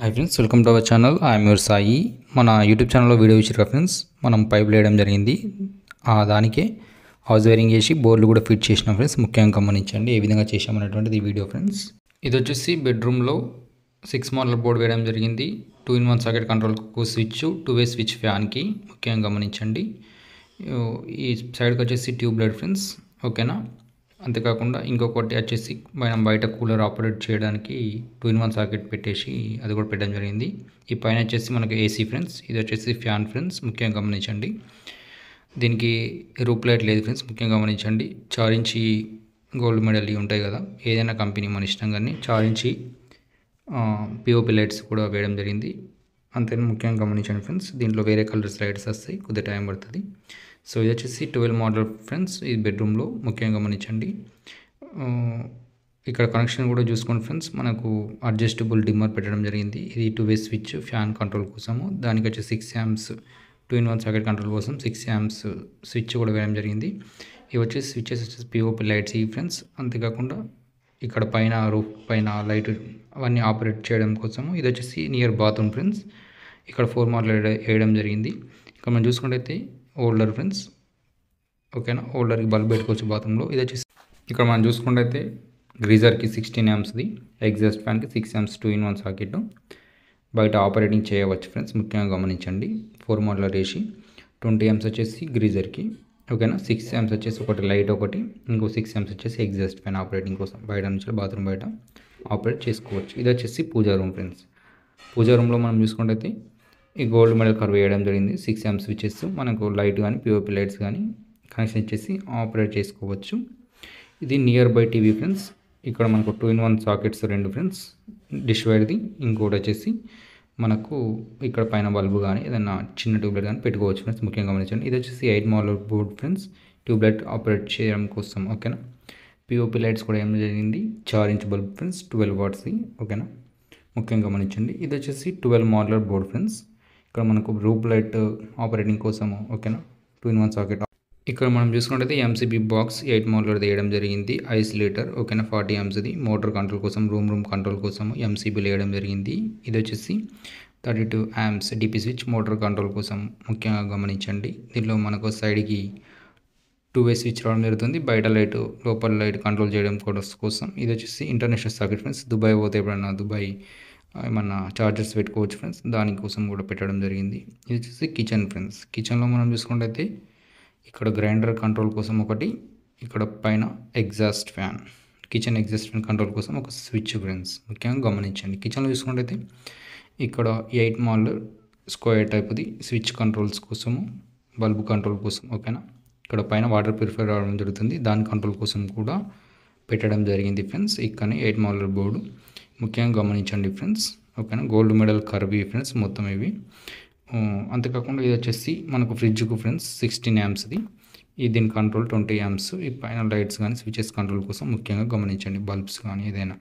Hi friends, welcome to our channel. I'm your Sai. మన YouTube ఛానల్లో video ఇచ్చారు friends. మనం పైప్ వేయడం జరిగింది. దానికే హౌస్ వైరింగ్ చేసి బోర్డులు కూడా ఫిట్ చేసినాం ఫ్రెండ్స్. ముఖ్యంగా గమనించండి ఏ విధంగా చేసామనేటువంటిది ఈ వీడియో ఫ్రెండ్స్. ఇది వచ్చేసి బెడ్రూమ్లో 6 మోడల్ బోర్డు వేయడం జరిగింది. 2-in-1 సాకెట్ కంట్రోల్కు స్విచ్, 2-వే స్విచ్ ఫ్యాన్కి. ముఖ్యంగా గమనించండి. ఈ సైడ్కి వచ్చేసి ట్యూబ్ లైట్ ఫ్రెండ్స్, ఓకేనా. అంతేకాకుండా ఇంకొకటి వచ్చేసి మనం బయట కూలర్ ఆపరేట్ చేయడానికి 2-in-1 సాకెట్ పెట్టేసి అది కూడా పెట్టడం జరిగింది. ఈ పైన వచ్చేసి మనకి ఏసీ ఫ్రెండ్స్, ఇది వచ్చేసి ఫ్యాన్ ఫ్రెండ్స్. ముఖ్యంగా గమనించండి. దీనికి రూప్ లైట్ లేదు ఫ్రెండ్స్. ముఖ్యంగా గమనించండి. 4 ఇంచి గోల్డ్ మెడల్ ఉంటాయి కదా, ఏదైనా కంపెనీ మన ఇష్టం, కానీ 4 ఇంచి పిఓపి లైట్స్ కూడా వేయడం జరిగింది. అంతేనా, ముఖ్యంగా గమనించండి ఫ్రెండ్స్. దీంట్లో వేరే కలర్స్ లైట్స్ వస్తాయి, కొద్దిగా టైం పడుతుంది. సో ఇది వచ్చేసి 12 మోడల్ ఫ్రెండ్స్. ఈ బెడ్రూమ్లో ముఖ్యంగా గమనించండి. ఇక్కడ కనెక్షన్ కూడా చూసుకోండి ఫ్రెండ్స్. మనకు అడ్జస్టబుల్ డిమ్మర్ పెట్టడం జరిగింది. ఇది 2-వే స్విచ్ ఫ్యాన్ కంట్రోల్ కోసము. దానికి వచ్చి 6 amps 2-in-1 సాకెట్ కంట్రోల్ కోసం 6 amps స్విచ్ కూడా వేయడం జరిగింది. ఇవి వచ్చేసి స్విచ్చెస్ వచ్చేసి పిఓపి లైట్స్ ఈ ఫ్రెండ్స్. అంతేకాకుండా ఇక్కడ పైన రూఫ్ పైన లైట్ అవన్నీ ఆపరేట్ చేయడం కోసము. ఇది వచ్చేసి నియర్ బాత్రూమ్ ఫ్రెండ్స్. ఇక్కడ 4 మోడల్ వేయడం జరిగింది. ఇక్కడ మనం చూసుకుంటే హోల్డర్ ఫ్రెండ్స్, ఓకేనా. హోల్డర్కి బల్బ్ పెట్టుకోవచ్చు బాత్రూంలో. ఇది వచ్చేసి ఇక్కడ మనం చూసుకుంటే గ్రీజర్కి 16 amps, ఎగ్జాస్ట్ ఫ్యాన్కి 6 amps 2-in-1 సాకెట్. బయట ఆపరేటింగ్ చేయవచ్చు ఫ్రెండ్స్. ముఖ్యంగా గమనించండి. 4 మోడల్ వేసి 20 amps వచ్చేసి గ్రీజర్కి, ఓకేనా. 6 amps వచ్చేసి ఒకటి లైట్, ఒకటి ఇంకో 6 amps వచ్చేసి ఎగ్జాస్ట్ ఫ్యాన్ ఆపరేటింగ్ కోసం బయట నుంచి బాత్రూమ్ బయట ఆపరేట్ చేసుకోవచ్చు. ఇది వచ్చేసి పూజా రూమ్ ఫ్రెండ్స్. పూజా రూమ్లో మనం చూసుకుంటే ఈ గోల్డ్ మెడల్ కర్వ్ వేయడం జరిగింది. 6 amps స్విచెస్, మనకు లైట్ కానీ పిఓపి లైట్స్ కానీ కనెక్షన్ ఇచ్చేసి ఆపరేట్ చేసుకోవచ్చు. ఇది నియర్ బై టీవీ ఫ్రెండ్స్. ఇక్కడ మనకు 2-in-1 సాకెట్స్ 2 ఫ్రెండ్స్, డిష్ వైర్ది. ఇంకోటి వచ్చేసి మనకు ఇక్కడ పైన బల్బు కానీ ఏదైనా చిన్న ట్యూబ్లైట్ కానీ పెట్టుకోవచ్చు ఫ్రెండ్స్. ముఖ్యంగా గమనించండి. ఇది వచ్చేసి 8 model board friends, tubelight operate చేయడం కోసం, ఓకేనా. పిఓపి లైట్స్ కూడా ఏం జరిగింది, 4 ఇంచ్ బల్బ్ ఫ్రెండ్స్, 12 watts, ఓకేనా. ముఖ్యంగా గమనించండి. ఇది వచ్చేసి 12 మోడల్ బోర్డ్ ఫ్రెండ్స్. ఇక్కడ మనకు రూప్ లైట్ ఆపరేటింగ్ కోసము, ఓకేనా. 2-in-1 socket. ఇక్కడ మనం చూసుకుంటే ఎంసీబీ బాక్స్ 8 మోడల్ వేయడం జరిగింది. ఐసోలేటర్, ఓకేనా. 40 amps మోటార్ కంట్రోల్ కోసం, రూమ్ కంట్రోల్ కోసం ఎంసీబీలు వేయడం జరిగింది. ఇది వచ్చేసి 32 amps DP switch motor control కోసం. ముఖ్యంగా గమనించండి. దీనిలో మనకు సైడ్కి 2-వే స్విచ్ రావడం జరుగుతుంది. బయట లైట్, లోపల లైట్ కంట్రోల్ చేయడం కోసం. ఇది వచ్చేసి ఇంటర్నేషనల్ సాకెట్ ఫ్రెండ్స్. దుబాయ్ పోతే ఎప్పుడన్నా దుబాయ్ ఏమన్నా చార్జర్స్ పెట్టుకోవచ్చు ఫ్రెండ్స్, దానికోసం కూడా పెట్టడం జరిగింది. ఇది వచ్చేసి కిచెన్ ఫ్రెండ్స్. కిచెన్లో మనం చూసుకుంటే ఇక్కడ గ్రైండర్ కంట్రోల్ కోసం ఒకటి, ఇక్కడ పైన exhaust fan, kitchen exhaust fan control కోసం ఒక స్విచ్ ఫ్రెండ్స్. ముఖ్యంగా గమనించండి. కిచెన్లో చూసుకుంటే ఇక్కడ 8 మోడల్ స్క్వేర్ టైప్ది స్విచ్ కంట్రోల్స్ కోసము, బల్బ్ కంట్రోల్ కోసం, ఓకేనా. ఇక్కడ పైన వాటర్ ప్యూరిఫైర్ రావడం జరుగుతుంది, దాని కంట్రోల్ కోసం కూడా పెట్టడం జరిగింది ఫ్రెండ్స్. ఇక్కడ 8 మోడల్ బోర్డు. ముఖ్యంగా గమనించండి ఫ్రెండ్స్, ఓకేనా. గోల్డ్ మెడల్ కర్వ్ ఫ్రెండ్స్ మొత్తం ఇవి. అంతేకాకుండా ఇది వచ్చేసి మనకు ఫ్రిడ్జ్కు ఫ్రెండ్స్ 16 amps. ఇది దీని కంట్రోల్ 20 amps. ఈ పైన లైట్స్ కానీ స్విచెస్ కంట్రోల్ కోసం ముఖ్యంగా గమనించండి, బల్బ్స్ కానీ ఏదైనా.